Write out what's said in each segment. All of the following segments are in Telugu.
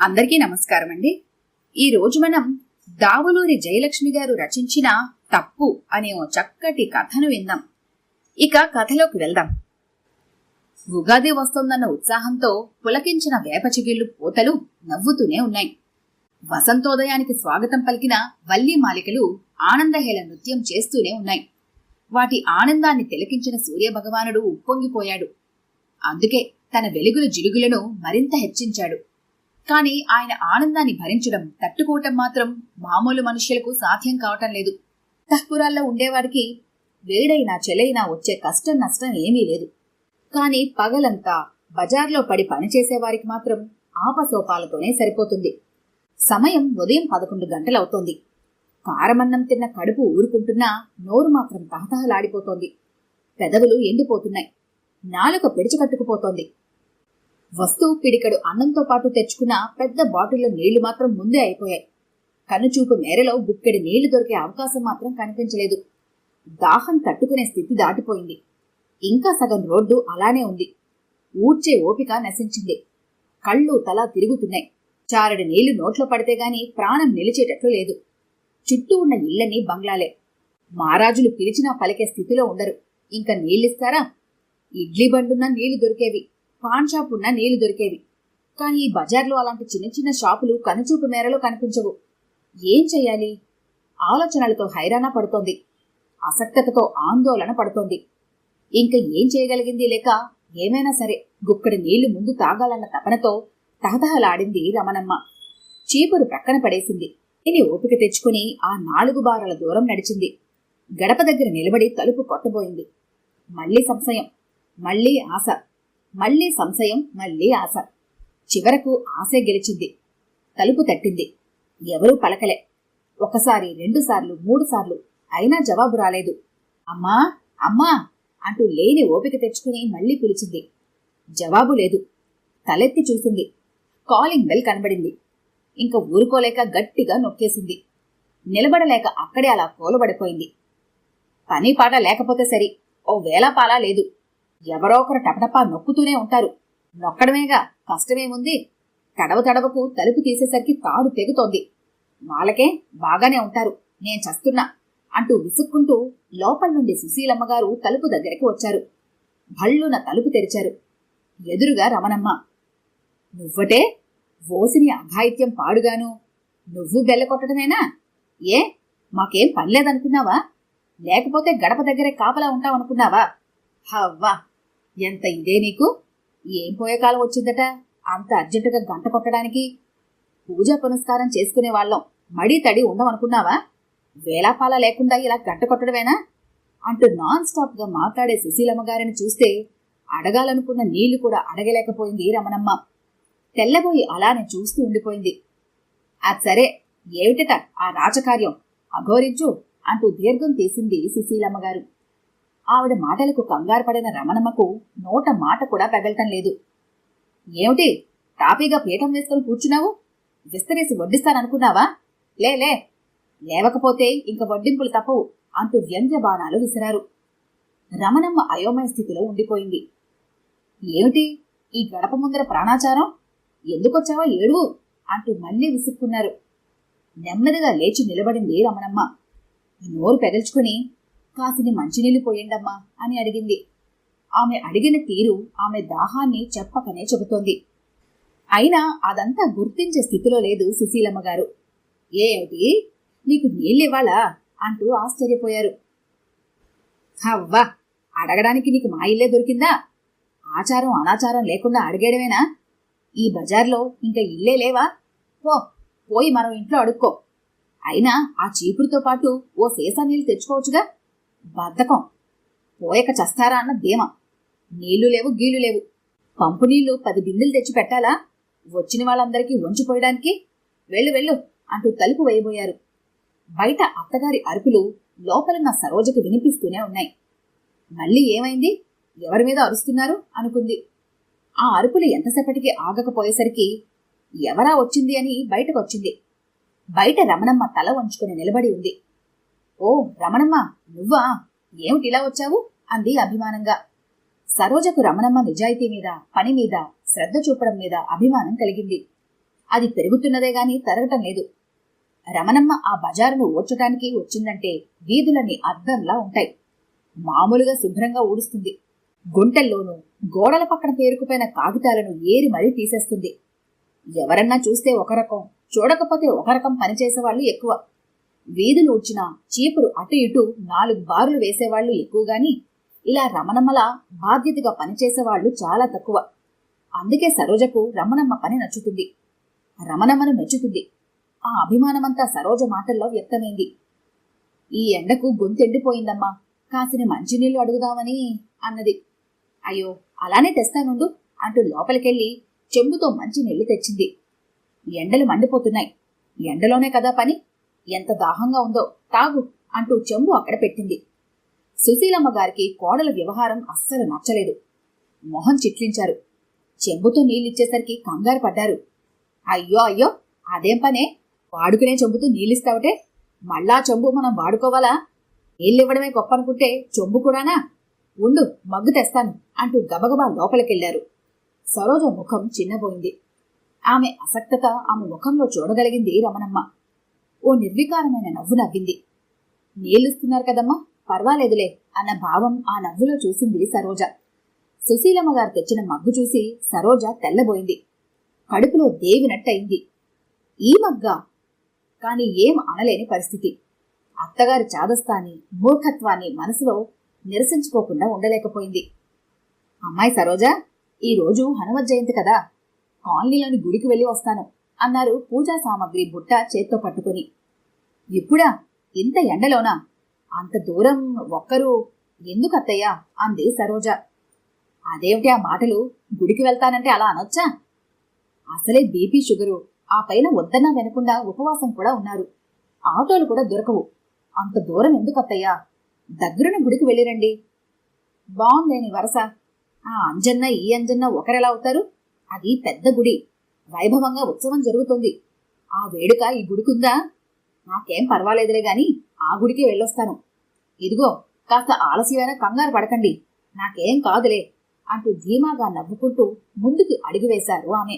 అందరికీ నమస్కారం అండి. ఈ రోజు మనం దావులూరి జయలక్ష్మి గారు రచించిన తప్పు అనే ఓ చక్కటి కథను విందాం. ఇక కథలోకి వెళ్దాం. ఉగాది వస్తోందన్న ఉత్సాహంతో పులకించిన వేప చిగిళ్లు పూతలు నవ్వుతూనే ఉన్నాయి. వసంతోదయానికి స్వాగతం పలికిన వల్లి మాలికలు ఆనందహేళ నృత్యం చేస్తూనే ఉన్నాయి. వాటి ఆనందాన్ని తిలకించిన సూర్యభగవానుడు ఉప్పొంగిపోయాడు. అందుకే తన వెలుగుల జిలుగులను మరింత హెచ్చించాడు. కాని ఆయన ఆనందాన్ని భరించడం, తట్టుకోవటం మాత్రం మామూలు మనుష్యులకు సాధ్యం కావటం లేదు. తహ్పురాల్లో ఉండేవాడికి వేడైనా చెలైనా వచ్చే కష్టం నష్టం ఏమీ లేదు. కాని పగలంతా బజార్లో పడి పనిచేసేవారికి మాత్రం ఆపసోపాలతోనే సరిపోతుంది. సమయం ఉదయం 11 గంటలవుతోంది. కారమన్నం తిన్న కడుపు ఊరుకుంటున్నా నోరు మాత్రం తహతహలాడిపోతోంది. పెదవులు ఎండిపోతున్నాయి. నాలుక పిడిచికట్టుకుపోతోంది. వస్తువు పిడికడు అన్నంతో పాటు తెచ్చుకున్న పెద్ద బాటిల్లో నీళ్లు మాత్రం ముందే అయిపోయాయి. కనుచూపు మేరలో గుక్కెడి నీళ్లు దొరికే అవకాశం మాత్రం కనిపించలేదు. దాహం తట్టుకునే స్థితి దాటిపోయింది. ఇంకా సగం రోడ్డు అలానే ఉంది. ఊడ్చే ఓపిక నశించింది. కళ్ళు తల తిరుగుతున్నాయి. చారడి నీళ్లు నోట్లో పడితే గాని ప్రాణం నిలిచేటట్లు లేదు. చుట్టూ ఉన్న ఇళ్లన్నీ బంగ్లాలే. మహారాజులు పిలిచినా పలికే స్థితిలో ఉండరు. ఇంకా నీళ్ళిస్తారా? ఇడ్లీ బండున్నా నీళ్లు దొరికేవి, పాన్ షాప్ ఉన్నా నీళ్లు దొరికేవి. కానీ ఈ బజార్లో అలాంటి చిన్న చిన్న షాపులు కనుచూపు మేరలో కనిపించవు. ఏం చెయ్యాలి? ఆలోచనలతో హైరాణ పడుతోంది. అసక్తతతో ఆందోళన పడుతోంది. ఇంక ఏం చేయగలిగింది లేక ఏమైనా సరే గుక్కడి నీళ్లు ముందు తాగాలన్న తపనతో తహతహలాడింది రమణమ్మ. చీపురు ప్రక్కన పడేసింది. ఇని ఓపిక తెచ్చుకుని ఆ 4 బారల దూరం నడిచింది. గడప దగ్గర నిలబడి తలుపు కొట్టబోయింది. మళ్లీ సంశయం, మళ్లీ ఆశ, మళ్లీ సంశయం, మళ్లీ ఆశ. చివరకు ఆశే గెలిచింది. తలుపు తట్టింది. ఎవరూ పలకలే. 1 సారి, 2 సార్లు, 3 సార్లు అయినా జవాబు రాలేదు. అమ్మా, అమ్మా అంటూ లేని ఓపిక తెచ్చుకుని మళ్లీ పిలిచింది. జవాబు లేదు. తలెత్తి చూసింది. కాలింగ్ బెల్ కనబడింది. ఇంక ఊరుకోలేక గట్టిగా నొక్కేసింది. నిలబడలేక అక్కడే అలా కూలబడిపోయింది. పని పాట లేకపోతే సరి, ఓ వేలాపాలా లేదు. ఎవరో ఒకరు టపటపా నొక్కుతూనే ఉంటారు. నొక్కడమేగా, కష్టమేముంది? తడవకు తలుపు తీసేసరికి తాడు తెగుతోంది. వాళ్ళకే బాగానే ఉంటారు, నేను చస్తున్నా అంటూ విసుక్కుంటూ లోపల నుండి సుశీలమ్మగారు తలుపు దగ్గరికి వచ్చారు. భళ్ళున తలుపు తెరిచారు. ఎదురుగా రమణమ్మ. నువ్వటే? ఓసిని అఘాయిత్యం పాడుగాను. నువ్వు బెల్లకొట్టడమేనా? ఏ, మాకేం పనిలేదనుకున్నావా? లేకపోతే గడప దగ్గరే కాపలా ఉంటావనుకున్నావా? హవ్వా, ఎంత ఇదే నీకు? ఏం పోయే కాలం వచ్చిందట అంత అర్జెంటుగా గంట కొట్టడానికి? పూజా పునస్కారం చేసుకునేవాళ్ళం, మడి తడి ఉండమనుకున్నావా? వేలాపాలా లేకుండా ఇలా గంట కొట్టడమేనా అంటూ నాన్ స్టాప్ గా మాట్లాడే సుశీలమ్మగారిని చూస్తే అడగాలనుకున్న నీళ్లు కూడా అడగలేకపోయింది రమణమ్మ. తెల్లబోయి అలానే చూస్తూ ఉండిపోయింది. అది సరే, ఏమిటట ఆ రాజకార్యం? అఘోరించు అంటూ దీర్ఘం తీసింది సుశీలమ్మగారు. ఆవిడ మాటలకు కంగారు పడిన రమణమ్మకు నోట మాట కూడా పెగలటం లేదు. ఏమిటి తాపీగా పీఠం వేసుకుని కూర్చున్నావు? విస్తరేసి వడ్డిస్తాననుకున్నావా? లే, లేవకపోతే ఇంక వడ్డింపులు తప్పవు అంటూ వ్యంగ్య బాణాలు విసిరారు. రమణమ్మ అయోమయ స్థితిలో ఉండిపోయింది. ఏమిటి ఈ గడప ముందర ప్రాణాచారం? ఎందుకొచ్చావా ఏడువు అంటూ మళ్లీ విసుక్కున్నారు. నెమ్మదిగా లేచి నిలబడింది రమణమ్మ. నోరు పెగల్చుకుని కాసిని మంచినీళ్లు పోయిండమ్మా అని అడిగింది. ఆమె అడిగిన తీరు ఆమె దాహాన్ని చెప్పకనే చెబుతోంది. అయినా అదంతా గుర్తించే స్థితిలో లేదు సుశీలమ్మగారు. ఏమిటి, నీకు నీళ్ళివ్వాలా అంటూ ఆశ్చర్యపోయారు. హవ్వా, అడగడానికి నీకు మా ఇల్లే దొరికిందా? ఆచారం అనాచారం లేకుండా అడిగేయడమేనా? ఈ బజార్లో ఇంకా ఇల్లే లేవా? పోయి మరో ఇంట్లో అడుక్కో. అయినా ఆ చీపురుతో పాటు ఓ సీసా నీళ్లు తెచ్చుకోవచ్చుగా. బద్ధకం, పోయక చస్తారా అన్న ధీమ. నీళ్లు లేవు, గీళ్లు లేవు. పంపు నీళ్లు 10 బిందెలు తెచ్చి పెట్టాలా వచ్చిన వాళ్ళందరికీ వంచిపోయడానికి? వెళ్ళు అంటూ తలుపు వేయబోయారు. బయట అత్తగారి అరుపులు లోపలున్న సరోజకి వినిపిస్తూనే ఉన్నాయి. మళ్ళీ ఏమైంది? ఎవరి మీద అరుస్తున్నారు అనుకుంది. ఆ అరుపులు ఎంతసేపటికి ఆగకపోయేసరికి ఎవరా వచ్చింది అని బయటకొచ్చింది. బయట రమణమ్మ తల వంచుకుని నిలబడి ఉంది. ఓ రమణమ్మ, నువ్వా? ఏమిటిలా వచ్చావు అంది అభిమానంగా. సరోజకు రమణమ్మ నిజాయితీ మీద, పని మీద, శ్రద్ధ చూపడం మీద అభిమానం కలిగింది. అది పెరుగుతున్నదే గాని తరగటం లేదు. రమణమ్మ ఆ బజారును ఓడ్చటానికి వచ్చిందంటే వీధులన్నీ అద్దంలా ఉంటాయి. మామూలుగా శుభ్రంగా ఊడుస్తుంది. గుంటల్లోనూ గోడల పక్కన పేరుకుపోయిన కాగితాలను ఏరి మరీ తీసేస్తుంది. ఎవరన్నా చూస్తే ఒక రకం, చూడకపోతే ఒక రకం పనిచేసేవాళ్లు ఎక్కువ. వీధులు ఊడ్చినా చీపురు అటు ఇటు 4 బారులు వేసేవాళ్లు ఎక్కువగాని ఇలా రమణమ్మలా బాధ్యతగా పనిచేసేవాళ్లు చాలా తక్కువ. అందుకే సరోజకు రమణమ్మ పని నచ్చుతుంది, రమణమ్మను మెచ్చుతుంది. ఆ అభిమానమంతా సరోజ మాటల్లో వ్యక్తమైంది. ఈ ఎండకు గొంతెండిపోయిందమ్మా, కాసిన మంచినీళ్లు అడుగుదామని అన్నది. అయ్యో అలానే తెస్తానుండు అంటూ లోపలికెళ్లి చెంబుతో మంచినీళ్లు తెచ్చింది. ఎండలు మండిపోతున్నాయి, ఎండలోనే కదా పని, ఎంత దాహంగా ఉందో తాగు అంటూ చెంబు అక్కడ పెట్టింది. సుశీలమ్మ గారికి కోడల వ్యవహారం అస్సలు నచ్చలేదు. మొహం చిట్లించారు. చెంబుతో నీళ్ళిచ్చేసరికి కంగారు పడ్డారు. అయ్యో అయ్యో, అదేం పనే, వాడుకునే చెంబుతో నీళ్ళిస్తావటే, మళ్ళా చెంబు మనం వాడుకోవాలా? నీళ్ళివ్వడమే గొప్ప అనుకుంటే చెంబు కూడానా? ఉండు మగ్గు తెస్తాను అంటూ గబగబా లోపలికెళ్లారు. సరోజ ముఖం చిన్నబోయింది. ఆమె అసక్తత ఆమె ముఖంలో చూడగలిగింది రమణమ్మ. ఓ నిర్వికారమైన నవ్వు నవ్వింది. నీళ్ళిస్తున్నారు కదమ్మా, పర్వాలేదులే అన్న భావం ఆ నవ్వులో చూసింది సరోజ. సుశీలమ్మ గారు తెచ్చిన మగ్గు చూసి సరోజ తెల్లబోయింది. కడుపులో దేవినట్టయింది. ఈ మగ్గా? కాని ఏం అనలేని పరిస్థితి. అత్తగారి చాదస్తాన్ని, మూర్ఖత్వాన్ని మనసులో నిరసించుకోకుండా ఉండలేకపోయింది. అమ్మాయి సరోజ, ఈరోజు హనుమత్ జయంతి కదా, కాలనీలోని గుడికి వెళ్ళి వస్తాను అన్నారు పూజా సామగ్రి బుట్ట చేత్తో పట్టుకుని. ఇప్పుడా? ఇంత ఎండలోనా? అంత దూరం ఒక్కరు ఎందుకత్తయ్యా అంది సరోజ. అదేమిటి ఆ మాటలు, గుడికి వెళ్తానంటే అలా అనొచ్చా? అసలే బీపీ షుగరు, ఆ పైన వద్దన్నా వినకుండా ఉపవాసం కూడా ఉన్నారు. ఆటోలు కూడా దొరకవు. అంత దూరం ఎందుకత్తయ్యా? దగ్గరున గుడికి వెళ్ళిరండి. బాగుందేని వరస. ఆ అంజన్న ఈ అంజన్న ఒకరెలా అవుతారు? అది పెద్ద గుడి, వైభవంగా ఉత్సవం జరుగుతుంది. ఆ వేడుక ఈ గుడికుందా? నాకేం పర్వాలేదులే గాని ఆ గుడికి వెళ్ళొస్తాను. ఇదిగో కాస్త ఆలస్యమైన కంగారు పడకండి, నాకేం కాదులే అంటూ ధీమాగా నవ్వుకుంటూ ముందుకు అడిగివేశారు ఆమె.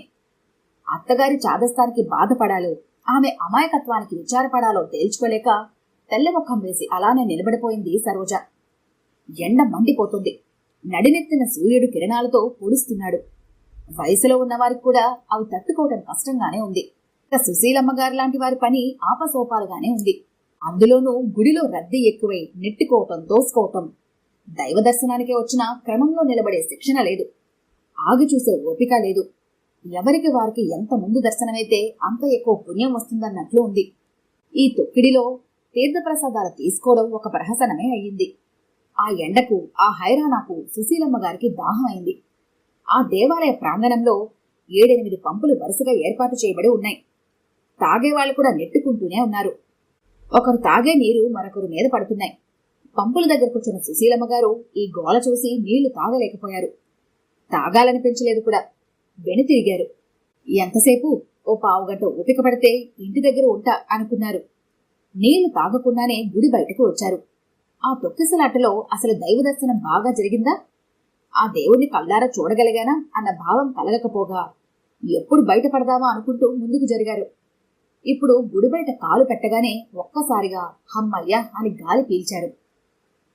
అత్తగారి చాదస్తానికి బాధపడాలో, ఆమె అమాయకత్వానికి విచారపడాలో తేల్చుకోలేక తెల్లముఖం వేసి అలానే నిలబడిపోయింది సరోజ. ఎండ మండిపోతుంది. నడినెత్తిన సూర్యుడు కిరణాలతో పొడుస్తున్నాడు. వయసులో ఉన్నవారికి కూడా అవి తట్టుకోవడం కష్టంగానే ఉంది. ఇక సుశీలమ్మగారు లాంటి వారి పని ఆపసోపాలుగానే ఉంది. అందులోనూ గుడిలో రద్దీ ఎక్కువై నెట్టుకోవటం, దోసుకోవటం. దైవ దర్శనానికే వచ్చినా క్రమంలో నిలబడే శిక్షణ లేదు, ఆగి చూసే ఓపిక లేదు. ఎవరికి వారికి ఎంత ముందు దర్శనమైతే అంత ఎక్కువ పుణ్యం వస్తుందన్నట్లు ఉంది. ఈ తొక్కిడిలో తీర్థప్రసాదాలు తీసుకోవడం ఒక ప్రహసనమే అయ్యింది. ఆ ఎండకు, ఆ హైరానాకు సుశీలమ్మ గారికి దాహం అయింది. ఆ దేవాలయ ప్రాంగణంలో 7-8 పంపులు వరుసగా ఏర్పాటు చేయబడి ఉన్నాయి. తాగేవాళ్లు కూడా నెట్టుకుంటూనే ఉన్నారు. ఒకరు తాగే నీరు మరొకరు మీద పడుతున్నాయి. పంపుల దగ్గరకొచ్చిన సుశీలమ్మ గారు ఈ గోల చూసి నీళ్లు తాగలేకపోయారు. తాగాలనిపించలేదు కూడా. వెనుతిరిగారు. ఎంతసేపు? ఓ పావుగంట ఓపిక పడితే ఇంటి దగ్గర ఉంటా అనుకున్నారు. నీళ్లు తాగకుండానే గుడి బయటకు వచ్చారు. ఆ తొక్కిసలాటలో అసలు దైవ దర్శనం బాగా జరిగిందా? ఆ దేవుణ్ణి కళ్ళారా చూడగలిగానా అన్న భావం కలగకపోగా ఎప్పుడు బయటపడదామా అనుకుంటూ ముందుకు జరిగారు. ఇప్పుడు గుడి బయట కాలు పెట్టగానే ఒక్కసారిగా హమ్మయ్య అని గాలి పీల్చారు.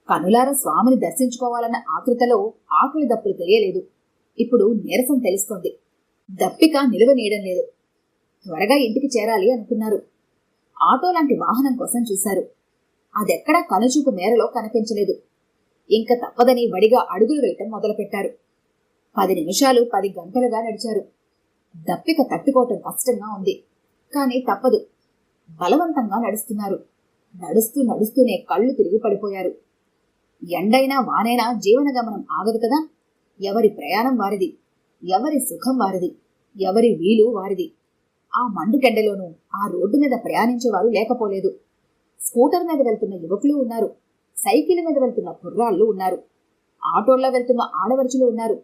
కనులారా స్వామిని దర్శించుకోవాలన్న ఆతృతలో ఆకలి దప్పులు తెలియలేదు. ఇప్పుడు నీరసం తెలుస్తోంది. దప్పిక నిలువనీయడం లేదు. త్వరగా ఇంటికి చేరాలి అనుకున్నారు. ఆటో లాంటి వాహనం కోసం చూశారు. అదెక్కడా కనుచూపు మేరలో కనిపించలేదు. ఇంక తప్పదని వడిగా అడుగులు వేయటం మొదలుపెట్టారు. 10 నిమిషాలు 10 గంటలుగా నడిచారు. దప్పిక తట్టుకోవటం కష్టంగా ఉంది. కానీ తప్పదు. బలవంతంగా నడుస్తున్నారు. నడుస్తూనే కళ్ళు తిరిగి పడిపోయారు. ఎండైనా వానైనా జీవన గమనం ఆగదు కదా. ఎవరి ప్రయాణం వారిది, ఎవరి సుఖం వారిది, ఎవరి వీలు వారిది. ఆ మండుటెండలోనూ ఆ రోడ్డు మీద ప్రయాణించేవారు లేకపోలేదు. స్కూటర్ మీద వెళ్తున్న యువకులు ఉన్నారు. సైకిల్ మీద వెళ్తున్న కుర్రాళ్ళు ఉన్నారు. ఆటోల్లో వెళ్తున్న ఆడవడుచులు ఉన్నారు.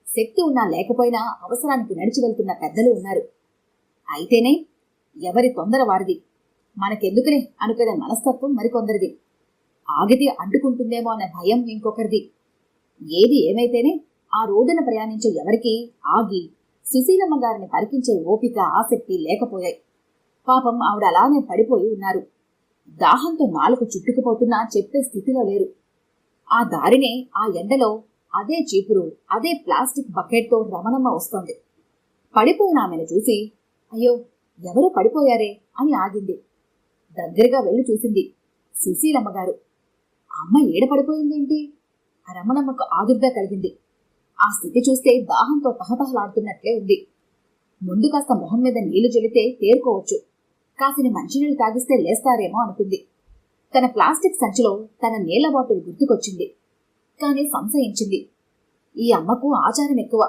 శక్తి ఉన్నా లేకపోయినా అవసరానికి నడిచి వెళ్తున్న పెద్దలు ఉన్నారు. అయితేనే ఎవరి తొందర వారిది, మనకెందుకునే అనుకునే మనస్తత్వం మరికొందరిది. ఆగితే అంటుకుంటుందేమో అనే భయం ఇంకొకరిది. ఏది ఏమైతేనే ఆ రోడ్డున ప్రయాణించే ఎవరికీ ఆగి సుశీలమ్మ గారిని పరికించే ఓపిక, ఆసక్తి లేకపోయాయి. పాపం ఆవిడ అలానే పడిపోయి ఉన్నారు. దాహంతో నాలుక చుట్టుకుపోతున్నా చెప్పే స్థితిలో లేరు. ఆ దారినే ఆ ఎండలో అదే చీపురు, అదే ప్లాస్టిక్ బకెట్తో రమణమ్మ వస్తోంది. పడిపోయిన ఆమెను చూసి, అయ్యో ఎవరో పడిపోయారే అని ఆగింది. దగ్గరగా వెళ్లి చూసింది. సుశీలమ్మగారు. అమ్మ ఏడ పడిపోయిందేంటి? రమణమ్మకు ఆదుర్దా కలిగింది. ఆ స్థితి చూస్తే దాహంతో తహతహలాడుతున్నట్లే ఉంది. ముందు కాస్త మొహం మీద నీళ్లు జల్లితే తేరుకోవచ్చు, కాసిని మంచినీళ్లు తాగిస్తే లేస్తారేమో అనుకుంది. తన ప్లాస్టిక్ సంచిలో తన నీళ్ల బాటిల్ గుర్తుకొచ్చింది. కాని సంశయించింది. ఈ అమ్మకు ఆచారం ఎక్కువ.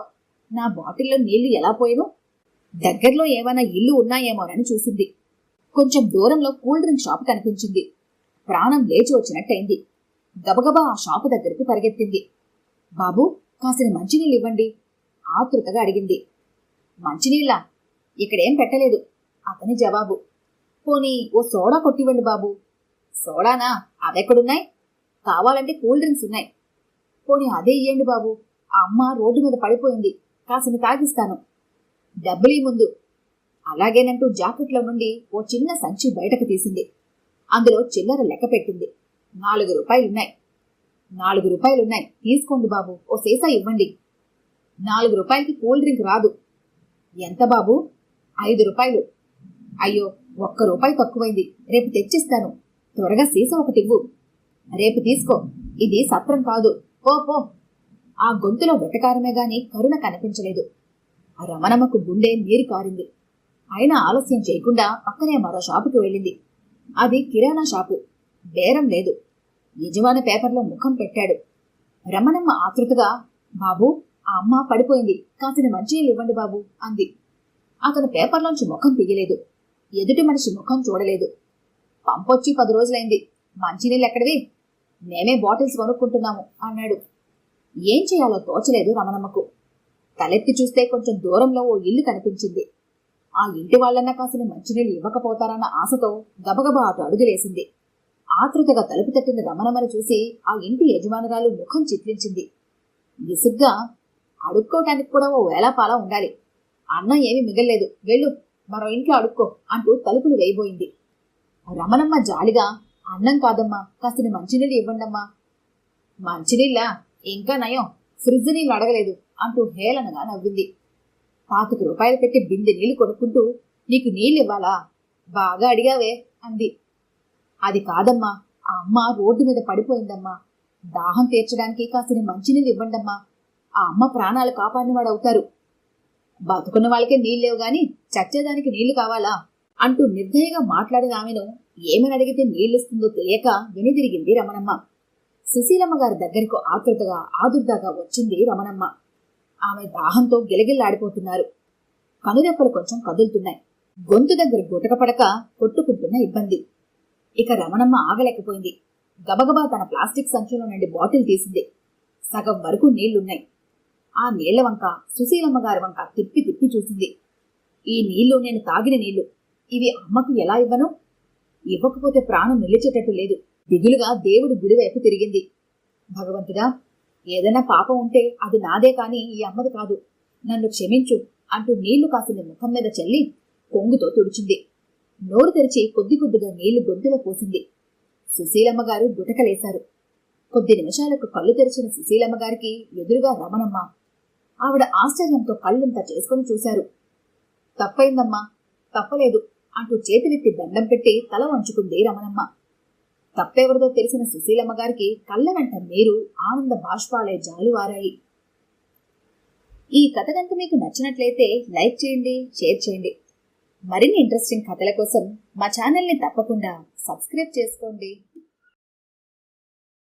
నా బాటిల్లో నీళ్లు ఎలా పోయినో? దగ్గరలో ఏమైనా ఇల్లు ఉన్నాయేమోనని చూసింది. కొంచెం దూరంలో కూల్ డ్రింక్ షాపు కనిపించింది. ప్రాణం లేచి వచ్చినట్టయింది. గబగబా ఆ షాపు దగ్గరకు పరిగెత్తింది. బాబూ, కాసిన మంచినీళ్ళు ఇవ్వండి ఆతృతగా అడిగింది. మంచినీళ్ళా? ఇక్కడేం పెట్టలేదు అతని జవాబు. పోనీ ఓ సోడా కొట్టివ్వండి బాబూ. సోడానా? అవెక్కడున్నాయి? కావాలంటే కూల్ డ్రింక్స్ ఉన్నాయి. పోనీ అదే ఇయ్యండి బాబు. ఆ అమ్మ రోడ్డు మీద పడిపోయింది, కాసిని తాగిస్తాను. డబ్బులీ ముందు. అలాగేనంటూ జాకెట్లో నుండి ఓ చిన్న సంచి బయటకు తీసింది. అందులో చిల్లర లెక్క పెట్టింది. 4 రూపాయలున్నాయి. 4 రూపాయలున్నాయి, తీసుకోండి బాబు, ఓ సీసా ఇవ్వండి. 4 రూపాయలకి కూల్ డ్రింక్ రాదు. ఎంత బాబు? 5 రూపాయలు. అయ్యో, 1 రూపాయి తక్కువైంది, రేపు తెచ్చిస్తాను. త్వరగా సీసా ఒకటివ్వు. రేపు తీసుకో, ఇది సత్రం కాదు, పో పో. ఆ గొంతులో వెటకారమే గాని కరుణ కనిపించలేదు. ఆ రమణమ్మకు గుండె నీరు కారింది. అయినా ఆలస్యం చేయకుండా పక్కనే మరో షాపుకి వెళ్ళింది. అది కిరాణా షాపు. బేరం లేదు. యజమాని పేపర్లో ముఖం పెట్టాడు. రమణమ్మ ఆతృతగా, బాబూ, ఆ అమ్మ పడిపోయింది, కాసిన మంచినీళ్ళు ఇవ్వండి బాబు అంది. అతను పేపర్లోంచి ముఖం తీయలేదు. ఎదుటి మనిషి ముఖం చూడలేదు. పంపొచ్చి 10 రోజులైంది, మంచినీళ్ళు ఎక్కడివి? మేమే బాటిల్స్ కొనుక్కుంటున్నాము అన్నాడు. ఏం చేయాలో తోచలేదు రమణమ్మకు. తలెత్తి చూస్తే కొంచెం దూరంలో ఓ ఇల్లు కనిపించింది. ఆ ఇంటి వాళ్లన్నా కాసిన మంచినీళ్ళు ఇవ్వకపోతారన్న ఆశతో గబగబా అటు అడుగులేసింది. ఆతృతగా తలుపు తట్టిన రమణమ్మను చూసి ఆ ఇంటి యజమానురాలు ముఖం చిట్లించింది. విసుగ్గా, అడుక్కోటానికి కూడా ఓ వేళాపాలా ఉండాలి. అన్నం ఏమీ మిగల్లేదు, వెళ్ళు, మరో ఇంట్లో అడుక్కో అంటూ తలుపులు వేయబోయింది. రమణమ్మ జాలిగా, అన్నం కాదమ్మా, కాసిన మంచినీళ్ళు ఇవ్వండమ్మా. మంచినీళ్ళా? ఇంకా నయం, ఫ్రిడ్జ్ నీళ్ళు అడగలేదు అంటూ హేళనగా నవ్వింది. 25 రూపాయలు పెట్టి బిందె నీళ్లు కొనుక్కుంటూ నీకు నీళ్ళు ఇవ్వాలా? బాగా అడిగావే అంది. అది కాదమ్మా, ఆ అమ్మ రోడ్డు మీద పడిపోయిందమ్మా. దాహం తీర్చడానికి కాసిన మంచినీళ్ళు ఇవ్వండమ్మా. ఆ అమ్మ ప్రాణాలు కాపాడినవాడవుతారు. బతుకున్న వాళ్ళకే నీళ్ళేవు గాని చచ్చేదానికి నీళ్లు కావాలా అంటూ నిర్దయగా మాట్లాడిన ఆమెను ఏమని అడిగితే నీళ్ళిస్తుందో తెలియక వెనుదిరిగింది రమణమ్మ. సుశీలమ్మ గారి దగ్గరకు ఆతృతగా, ఆదుర్దాగా వచ్చింది రమణమ్మ. ఆమె దాహంతో గిలగిల్లాడిపోతున్నారు. కనురెప్పలు కొంచెం కదులుతున్నాయి. గొంతు దగ్గర గుటకపడక కొట్టుకుంటున్న ఇబ్బంది. ఇక రమణమ్మ ఆగలేకపోయింది. గబగబా తన ప్లాస్టిక్ సంచులో నుండి బాటిల్ తీసింది. సగం వరకు నీళ్లున్నాయి. ఆ నీళ్ల వంక సుశీలమ్మ గారి వంక తిప్పి తిప్పి చూసింది. ఈ నీళ్లు నేను తాగిన నీళ్లు, ఇవి అమ్మకు ఎలా ఇవ్వను? ఇవ్వకపోతే ప్రాణం నిలిచేటట్టు లేదు. దిగులుగా దేవుడి గుడివైపు తిరిగింది. భగవంతుడా, ఏదైనా పాపం ఉంటే అది నాదే కాని ఈ అమ్మది కాదు, నన్ను క్షమించు అంటూ నీళ్లు కాసిన ముఖం మీద చల్లి కొంగుతో తుడిచింది. నోరు తెరిచి కొద్ది కొద్దిగా నీళ్లు గొంతులో పోసింది. సుశీలమ్మ గారు గుటకలేశారు. కొద్ది నిమిషాలకు కళ్ళు తెరిచిన సుశీలమ్మ గారికి ఎదురుగా రమణమ్మ. ఆవిడ ఆశ్చర్యంతో కళ్ళింత చేసుకుని చూశారు. తప్పైందమ్మా, తప్పలేదు అంటూ చేతులెత్తి దండం పెట్టి తల వంచుకుంది రమణమ్మ. తప్పెవరిదో తెలిసిన సుశీలమ్మ గారికి కళ్ళ వెంట నీరు, ఆనంద బాష్పాలే జాలువారాయి. ఈ కథ కనుక మీకు నచ్చినట్లయితే లైక్ చేయండి, షేర్ చేయండి. మరిన్ని ఇంట్రెస్టింగ్ కథల కోసం మా ఛానల్ని తప్పకుండా సబ్స్క్రైబ్ చేసుకోండి.